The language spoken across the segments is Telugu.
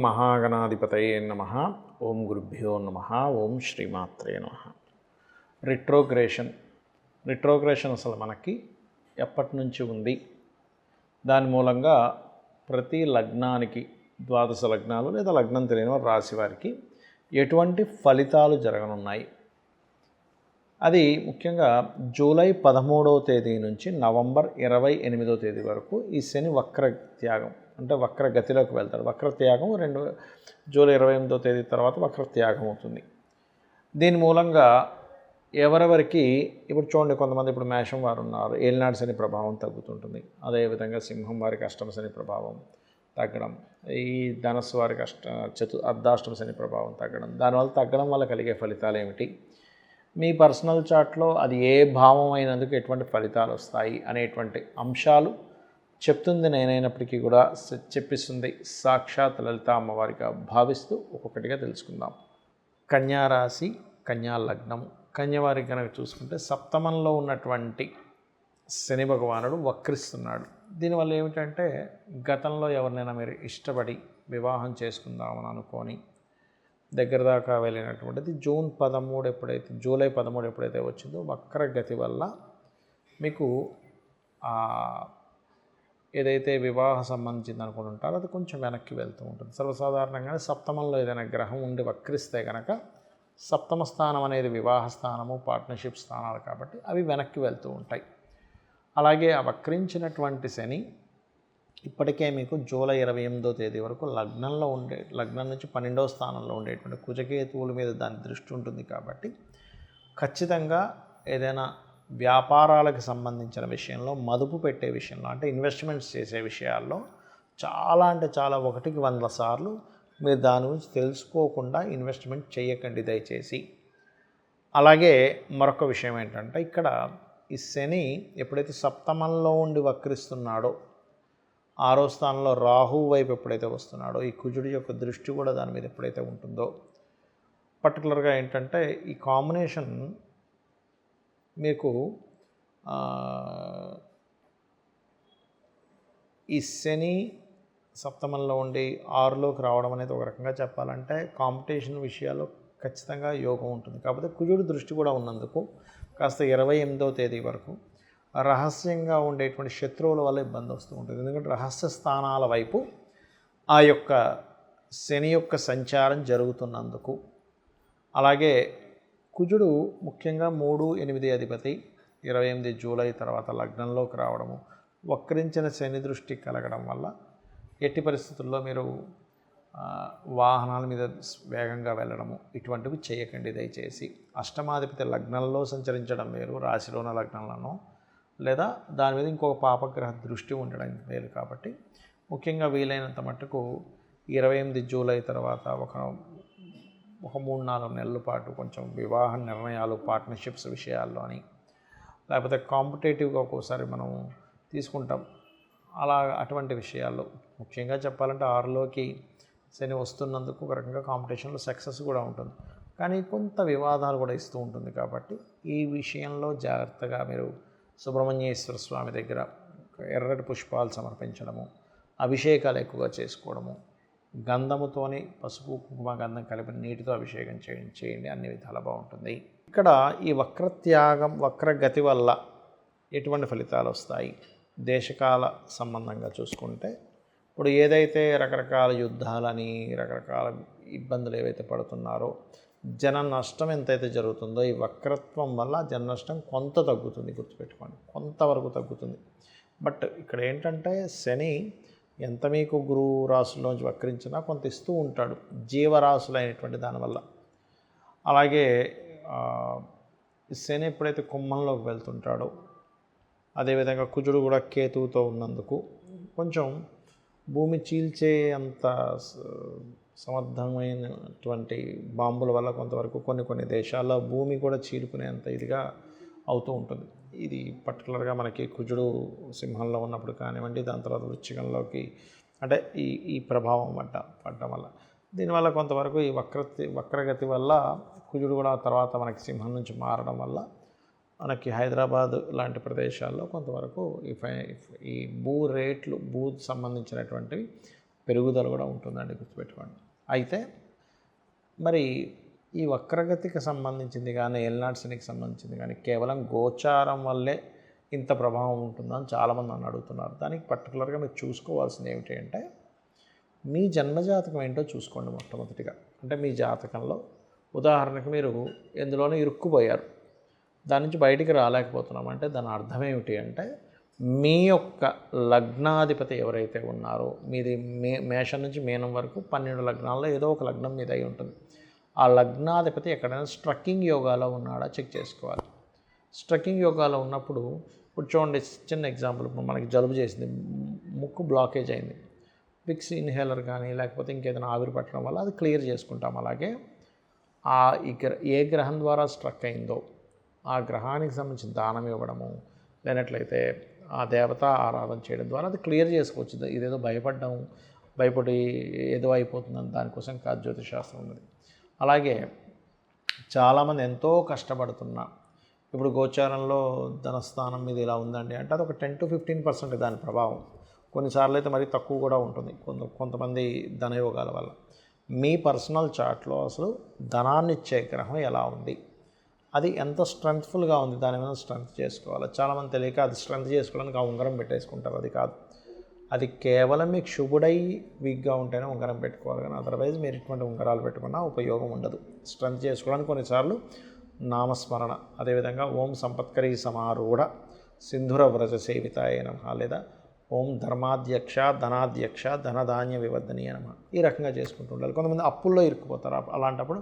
మహాగణాధిపతయే నమః. ఓం గురుభ్యో నమః. ఓం శ్రీమాత్రే నమః. రిట్రోగ్రేషన్ అసలు మనకి ఎప్పటి నుంచి ఉంది, దాని మూలంగా ప్రతి లగ్నానికి, ద్వాదశ లగ్నాలు లేదా లగ్నం తెలియని వారి రాశి వారికి ఎటువంటి ఫలితాలు జరగనున్నాయి, అది ముఖ్యంగా జూలై 13వ తేదీ నుంచి నవంబర్ 28వ తేదీ వరకు ఈ శని వక్ర త్యాగం అంటే వక్ర గతిలోకి వెళ్తాడు. వక్ర త్యాగం జూలై 28వ తేదీ తర్వాత వక్ర త్యాగం అవుతుంది. దీని మూలంగా ఎవరెవరికి ఇప్పుడు చూడండి, కొంతమంది ఇప్పుడు మేషం వారు ఉన్నారు, ఏలినాడు శని ప్రభావం తగ్గుతుంటుంది. అదేవిధంగా సింహం వారికి అష్టమ శని ప్రభావం తగ్గడం, ఈ ధనస్సు వారికి అర్ధాష్టమ శని ప్రభావం తగ్గడం. దానివల్ల తగ్గడం వల్ల కలిగే ఫలితాలు ఏమిటి, మీ పర్సనల్ చార్ట్లో అది ఏ భావం అయినందుకు ఎటువంటి ఫలితాలు వస్తాయి అనేటువంటి అంశాలు చెప్తుంది నేనైనప్పటికీ కూడా చెప్పిస్తుంది సాక్షాత్ లలిత అమ్మవారిగా భావిస్తూ ఒక్కొక్కటిగా తెలుసుకుందాం. కన్యా రాశి, కన్యా లగ్నం. కన్యవారికి కనుక చూసుకుంటే సప్తమంలో ఉన్నటువంటి శని భగవానుడు వక్రిస్తున్నాడు. దీనివల్ల ఏమిటంటే, గతంలో ఎవరినైనా మీరు ఇష్టపడి వివాహం చేసుకుందామని అనుకొని దగ్గర దాకా వెళ్ళినటువంటిది జూలై 13 ఎప్పుడైతే వచ్చిందో వక్రగతి వల్ల మీకు ఏదైతే వివాహ సంబంధించింది అనుకుంటుంటారో అది కొంచెం వెనక్కి వెళ్తూ ఉంటుంది. సర్వసాధారణంగానే సప్తమంలో ఏదైనా గ్రహం ఉండి వక్రిస్తే కనుక, సప్తమ స్థానం అనేది వివాహ స్థానము, పార్ట్నర్షిప్ స్థానాలు కాబట్టి అవి వెనక్కి వెళ్తూ ఉంటాయి. అలాగే ఆ వక్రించినటువంటి శని ఇప్పటికే మీకు జూలై 28వ తేదీ వరకు లగ్నం నుంచి 12వ స్థానంలో ఉండేటువంటి కుజకేతువుల మీద దాని దృష్టి ఉంటుంది. కాబట్టి ఖచ్చితంగా ఏదైనా వ్యాపారాలకు సంబంధించిన విషయంలో, మదుపు పెట్టే విషయంలో, అంటే ఇన్వెస్ట్మెంట్స్ చేసే విషయాల్లో చాలా అంటే చాలా 100కి 100 సార్లు మీరు దాని గురించి తెలుసుకోకుండా ఇన్వెస్ట్మెంట్ చేయకండి దయచేసి. అలాగే మరొక విషయం ఏంటంటే, ఇక్కడ ఈ శని ఎప్పుడైతే సప్తమంలో ఉండి వక్రిస్తున్నాడో, 6వ స్థానంలో రాహు వైపు ఎప్పుడైతే వస్తున్నాడో, ఈ కుజుడి యొక్క దృష్టి కూడా దాని మీద ఎప్పుడైతే ఉంటుందో, పర్టికులర్గా ఏంటంటే ఈ కాంబినేషన్ మీకు ఈ శని సప్తమంలో ఉండి 6లోకి రావడం అనేది ఒక రకంగా చెప్పాలంటే కాంపిటీషన్ విషయాల్లో ఖచ్చితంగా యోగం ఉంటుంది. కాకపోతే కుజుడి దృష్టి కూడా ఉన్నందుకు కాస్త 28వ తేదీ వరకు రహస్యంగా ఉండేటువంటి శత్రువుల వల్ల ఇబ్బంది వస్తూ ఉంటుంది. ఎందుకంటే రహస్య స్థానాల వైపు ఆ యొక్క శని యొక్క సంచారం జరుగుతున్నందుకు. అలాగే కుజుడు ముఖ్యంగా 3-8 అధిపతి 28 జూలై తర్వాత లగ్నంలోకి రావడము, వక్రించిన శని దృష్టి కలగడం వల్ల ఎట్టి పరిస్థితుల్లో మీరు వాహనాల మీద వేగంగా వెళ్ళడము ఇటువంటివి చేయకండి దయచేసి. అష్టమాధిపతి లగ్నంలో సంచరించడం వేరు, రాశిలోన లగ్నంలోనో లేదా దాని మీద ఇంకొక పాపగ్రహ దృష్టి ఉండడం వేరు. కాబట్టి ముఖ్యంగా వీలైనంత మట్టుకు 28 జూలై తర్వాత ఒక 3-4 నెలల పాటు కొంచెం వివాహ నిర్ణయాలు, పార్ట్నర్షిప్స్ విషయాల్లోని, లేకపోతే కాంపిటేటివ్గా ఒక్కోసారి మనం తీసుకుంటాం, అటువంటి విషయాల్లో ముఖ్యంగా చెప్పాలంటే 6లోకి శని వస్తున్నందుకు ఒక రకంగా కాంపిటీషన్లో సక్సెస్ కూడా ఉంటుంది, కానీ కొంత వివాదాలు కూడా ఇస్తూ ఉంటుంది. కాబట్టి ఈ విషయంలో జాగ్రత్తగా మీరు సుబ్రహ్మణ్యేశ్వర స్వామి దగ్గర ఎర్రటి పుష్పాలు సమర్పించడము, అభిషేకాలు ఎక్కువగా చేసుకోవడము, గంధముతోని పసుపు కుంకుమ గంధం కలిపిన నీటితో అభిషేకం చేయండి, అన్ని విధాలా బాగుంటుంది. ఇక్కడ ఈ వక్రత్యాగం, వక్రగతి వల్ల ఎటువంటి ఫలితాలు వస్తాయి, దేశకాల సంబంధంగా చూసుకుంటే, ఇప్పుడు ఏదైతే రకరకాల యుద్ధాలని, రకరకాల ఇబ్బందులు ఏవైతే పడుతున్నారో, జన నష్టం ఎంతైతే జరుగుతుందో ఈ వక్రత్వం వల్ల జన నష్టం కొంత తగ్గుతుంది, గుర్తుపెట్టుకోండి, కొంతవరకు తగ్గుతుంది. బట్ ఇక్కడ ఏంటంటే శని ఎంత మీకు గురువు రాశుల్లోంచి వక్రించినా కొంత ఇస్తూ ఉంటాడు జీవరాశులైనటువంటి దానివల్ల. అలాగే శని ఎప్పుడైతే కుంభంలోకి వెళ్తుంటాడో, అదేవిధంగా కుజుడు కూడా కేతువుతో ఉన్నందుకు కొంచెం భూమి చీల్చే అంత సమర్థమైనటువంటి బాంబుల వల్ల కొంతవరకు కొన్ని దేశాల్లో భూమి కూడా చీలుకునేంత ఇదిగా అవుతూ ఉంటుంది. ఇది పర్టికులర్గా మనకి కుజుడు సింహంలో ఉన్నప్పుడు కానివ్వండి, దాని తర్వాత వృశ్చికంలోకి అంటే ఈ ప్రభావం పడటం వల్ల, దీనివల్ల కొంతవరకు ఈ వక్రగతి వల్ల కుజుడు కూడా తర్వాత మనకి సింహం నుంచి మారడం వల్ల మనకి హైదరాబాద్ లాంటి ప్రదేశాల్లో కొంతవరకు ఈ భూ సంబంధించినటువంటివి పెరుగుదల కూడా ఉంటుందండి, గుర్తుపెట్టుకోండి. అయితే మరి ఈ వక్రగతికి సంబంధించింది కానీ ఏలినాటి శనికి సంబంధించింది కానీ కేవలం గోచారం వల్లే ఇంత ప్రభావం ఉంటుందని చాలామంది నన్ను అడుగుతున్నారు. దానికి పర్టికులర్గా మీరు చూసుకోవాల్సింది ఏమిటి అంటే మీ జన్మజాతకం ఏంటో చూసుకోండి మొట్టమొదటిగా. అంటే మీ జాతకంలో ఉదాహరణకు మీరు ఎందులోనూ ఇరుక్కుపోయారు, దాని నుంచి బయటికి రాలేకపోతున్నాం అంటే దాని అర్థం ఏమిటి అంటే మీ యొక్క లగ్నాధిపతి ఎవరైతే ఉన్నారో, మీది మేషం నుంచి మీనం వరకు 12 లగ్నాల్లో ఏదో ఒక లగ్నం మీద అయి ఉంటుంది. ఆ లగ్నాధిపతి ఎక్కడైనా స్ట్రక్కింగ్ యోగాలో ఉన్నాడా చెక్ చేసుకోవాలి. స్ట్రక్కింగ్ యోగాలో ఉన్నప్పుడు ఇప్పుడు చూడండి, చిన్న ఎగ్జాంపుల్, ఇప్పుడు మనకి జలుబు చేసింది, ముక్కు బ్లాకేజ్ అయింది, విక్స్ ఇన్హేలర్ కానీ లేకపోతే ఇంకేదైనా ఆవిరి పట్టడం వల్ల అది క్లియర్ చేసుకుంటాం. అలాగే ఏ గ్రహం ద్వారా స్ట్రక్ అయిందో ఆ గ్రహానికి సంబంధించిన దానం ఇవ్వడము, లేనట్లయితే ఆ దేవత ఆరాధన చేయడం ద్వారా అది క్లియర్ చేసుకోవచ్చు. ఇదేదో భయపడి ఏదో అయిపోతుందని దానికోసం కాదు జ్యోతిషశాస్త్రం ఉన్నది. అలాగే చాలామంది ఎంతో కష్టపడుతున్నా ఇప్పుడు గోచారంలో ధనస్థానం మీద ఇలా ఉందండి అంటే అది ఒక 10 to 15% దాని ప్రభావం. కొన్నిసార్లు అయితే మరీ తక్కువ కూడా ఉంటుంది కొంతమంది ధనయోగాల వల్ల. మీ పర్సనల్ చార్ట్లో అసలు ధనాన్ని ఇచ్చే గ్రహం ఎలా ఉంది, అది ఎంత స్ట్రెంగ్త్ఫుల్గా ఉంది, దాని మీద స్ట్రెంగ్త్ చేసుకోవాలి. చాలామంది తెలియక అది స్ట్రెంగ్త్ చేసుకోవడానికి ఆ ఉంగరం పెట్టేసుకుంటారు. అది కాదు, అది కేవలం మీకు శుభుడై వీక్గా ఉంటేనే ఉంగరం పెట్టుకోవాలి, కానీ అదర్వైజ్ మీరు ఇటువంటి ఉంగరాలు పెట్టుకున్నా ఉపయోగం ఉండదు. స్ట్రెంగ్త్ చేసుకోవడానికి కొన్నిసార్లు నామస్మరణ, అదేవిధంగా ఓం సంపత్కరీ సమారూఢ సింధుర వ్రజ సేవితాయ నమః, లేదా ఓం ధర్మాధ్యక్ష ధనాధ్యక్ష ధనధాన్య వివర్ధనీయ నమః, ఈ రకంగా చేసుకుంటూ ఉండాలి. కొంతమంది అప్పుల్లో ఇరుక్కుపోతారు, అలాంటప్పుడు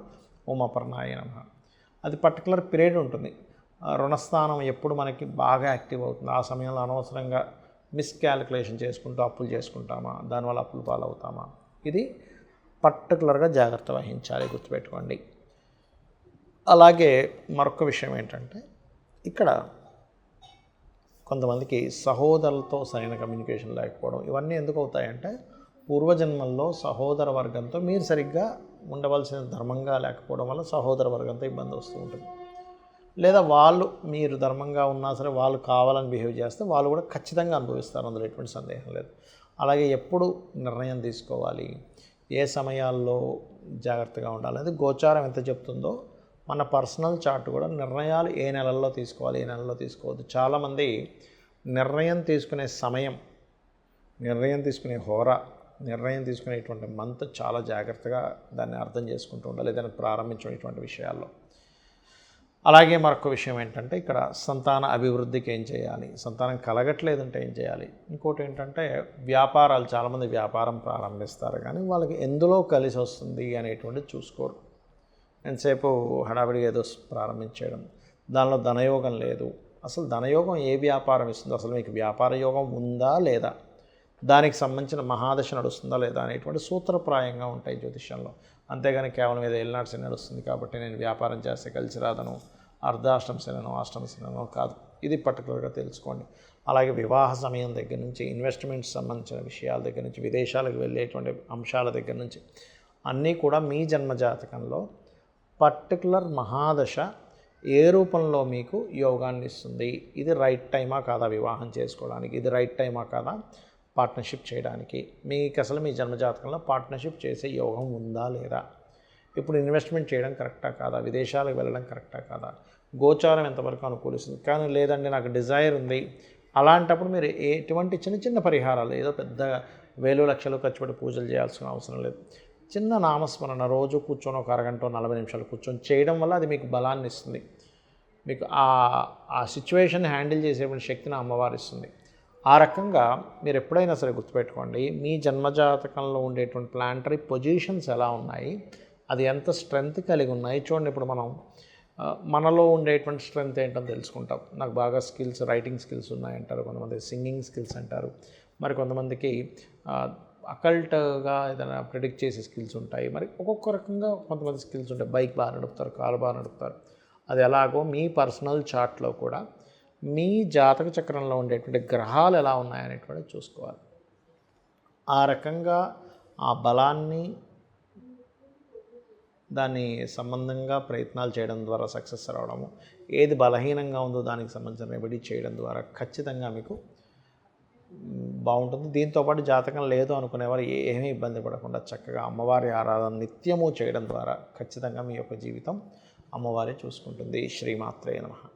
ఓం అపర్ణాయ నమః. అది పర్టికులర్ పీరియడ్ ఉంటుంది. రుణస్థానం ఎప్పుడు మనకి బాగా యాక్టివ్ అవుతుంది, ఆ సమయంలో అనవసరంగా మిస్క్యాలిక్యులేషన్ చేసుకుంటూ అప్పులు చేసుకుంటామా, దానివల్ల అప్పులు పాలవుతామా, ఇది పర్టికులర్గా జాగ్రత్త వహించాలి, గుర్తుపెట్టుకోండి. అలాగే మరొక విషయం ఏంటంటే ఇక్కడ కొంతమందికి సహోదరులతో సరైన కమ్యూనికేషన్ లేకపోవడం, ఇవన్నీ ఎందుకు అవుతాయంటే పూర్వజన్మల్లో సహోదర వర్గంతో మీరు సరిగ్గా ఉండవలసిన ధర్మంగా లేకపోవడం వల్ల సహోదర వర్గంతో ఇబ్బంది వస్తూ ఉంటుంది. లేదా వాళ్ళు మీరు ధర్మంగా ఉన్నా సరే వాళ్ళు కావాలని బిహేవ్ చేస్తే వాళ్ళు కూడా ఖచ్చితంగా అనుభవిస్తారు, అందులో ఎటువంటి సందేహం లేదు. అలాగే ఎప్పుడు నిర్ణయం తీసుకోవాలి, ఏ సమయాల్లో జాగ్రత్తగా ఉండాలి అనేది గోచారం ఎంత చెప్తుందో మన పర్సనల్ చార్ట్ కూడా నిర్ణయాలు ఏ నెలల్లో తీసుకోవాలి, ఏ నెలల్లో తీసుకోవద్దు. చాలామంది నిర్ణయం తీసుకునే సమయం, నిర్ణయం తీసుకునే హోరా, నిర్ణయం తీసుకునేటువంటి మంత్ చాలా జాగ్రత్తగా దాన్ని అర్థం చేసుకుంటూ ఉండాలి దాన్ని ప్రారంభించేటువంటి విషయాల్లో. అలాగే మరొక విషయం ఏంటంటే ఇక్కడ సంతాన అభివృద్ధికి ఏం చేయాలి, సంతానం కలగట్లేదంటే ఏం చేయాలి. ఇంకోటి ఏంటంటే వ్యాపారాలు, చాలామంది వ్యాపారం ప్రారంభిస్తారు కానీ వాళ్ళకి ఎందులో కలిసి వస్తుంది అనేటువంటిది చూసుకోరు. ఎంతసేపు హడావిడిగా ఏదో ప్రారంభించేయడం, దానిలో ధనయోగం లేదు. అసలు ధనయోగం ఏ వ్యాపారం ఇస్తుందో, అసలు మీకు వ్యాపార యోగం ఉందా లేదా, దానికి సంబంధించిన మహాదశ నడుస్తుందా లేదా అనేటువంటి సూత్రప్రాయంగా ఉంటాయి జ్యోతిష్యంలో. అంతేగాని కేవలం ఏదో ఏలినాటి శని నడుస్తుంది కాబట్టి నేను వ్యాపారం చేస్తే కలిసి రాదను, అర్ధాష్టమ శనో అష్టమ శనో కాదు, ఇది పర్టికులర్గా తెలుసుకోండి. అలాగే వివాహ సమయం దగ్గర నుంచి, ఇన్వెస్ట్మెంట్స్ సంబంధించిన విషయాల దగ్గర నుంచి, విదేశాలకు వెళ్ళేటువంటి అంశాల దగ్గర నుంచి అన్నీ కూడా మీ జన్మజాతకంలో పర్టికులర్ మహాదశ ఏ రూపంలో మీకు యోగాన్ని ఇస్తుంది, ఇది రైట్ టైమా కాదా వివాహం చేసుకోవడానికి, ఇది రైట్ టైమా కాదా పార్ట్నర్షిప్ చేయడానికి, మీకు అసలు మీ జన్మజాతకంలో పార్ట్నర్షిప్ చేసే యోగం ఉందా లేదా, ఇప్పుడు ఇన్వెస్ట్మెంట్ చేయడం కరెక్టా కాదా, విదేశాలకు వెళ్ళడం కరెక్టా కాదా, గోచారం ఎంతవరకు అనుకూలిస్తుంది. కానీ లేదండి నాకు డిజైర్ ఉంది, అలాంటప్పుడు మీరు ఎటువంటి చిన్న చిన్న పరిహారాలు, ఏదో పెద్ద వేలు లక్షలు ఖర్చు పెట్టి పూజలు చేయాల్సిన అవసరం లేదు. చిన్న నామస్మరణ రోజు కూర్చొని ఒక అరగంట 40 నిమిషాలు కూర్చొని చేయడం వల్ల అది మీకు బలాన్ని ఇస్తుంది. మీకు ఆ సిచ్యువేషన్ హ్యాండిల్ చేసేటువంటి శక్తిని అమ్మవారు ఇస్తుంది. ఆ రకంగా మీరు ఎప్పుడైనా సరే గుర్తుపెట్టుకోండి, మీ జన్మజాతకంలో ఉండేటువంటి ప్లానటరీ పొజిషన్స్ ఎలా ఉన్నాయి, అది ఎంత స్ట్రెంగ్త్ కలిగి ఉన్నాయి. చూడండి, ఇప్పుడు మనలో ఉండేటువంటి స్ట్రెంగ్త్ ఏంటో తెలుసుకుంటాం. నాకు బాగా స్కిల్స్, రైటింగ్ స్కిల్స్ ఉన్నాయంటారు, కొంతమంది సింగింగ్ స్కిల్స్ అంటారు, మరి కొంతమందికి అకల్ట్గా ఏదైనా ప్రిడిక్ట్ చేసే స్కిల్స్ ఉంటాయి. మరి ఒక్కొక్క రకంగా కొంతమంది స్కిల్స్ ఉంటాయి. బైక్ బాగా నడుపుతారు, కారు బాగా నడుపుతారు. అది ఎలాగో మీ పర్సనల్ చార్ట్లో కూడా మీ జాతక చక్రంలో ఉండేటువంటి గ్రహాలు ఎలా ఉన్నాయనేటువంటిది చూసుకోవాలి. ఆ రకంగా ఆ బలాన్ని దాని సంబంధంగా ప్రయత్నాలు చేయడం ద్వారా సక్సెస్ రావడము, ఏది బలహీనంగా ఉందో దానికి సంబంధించిన రెమెడీ చేయడం ద్వారా ఖచ్చితంగా మీకు బాగుంటుంది. దీంతోపాటు జాతకం లేదు అనుకునేవారు ఏమీ ఇబ్బంది పడకుండా చక్కగా అమ్మవారి ఆరాధన నిత్యము చేయడం ద్వారా ఖచ్చితంగా మీ యొక్క జీవితం అమ్మవారే చూసుకుంటుంది. శ్రీమాత్రే నమః.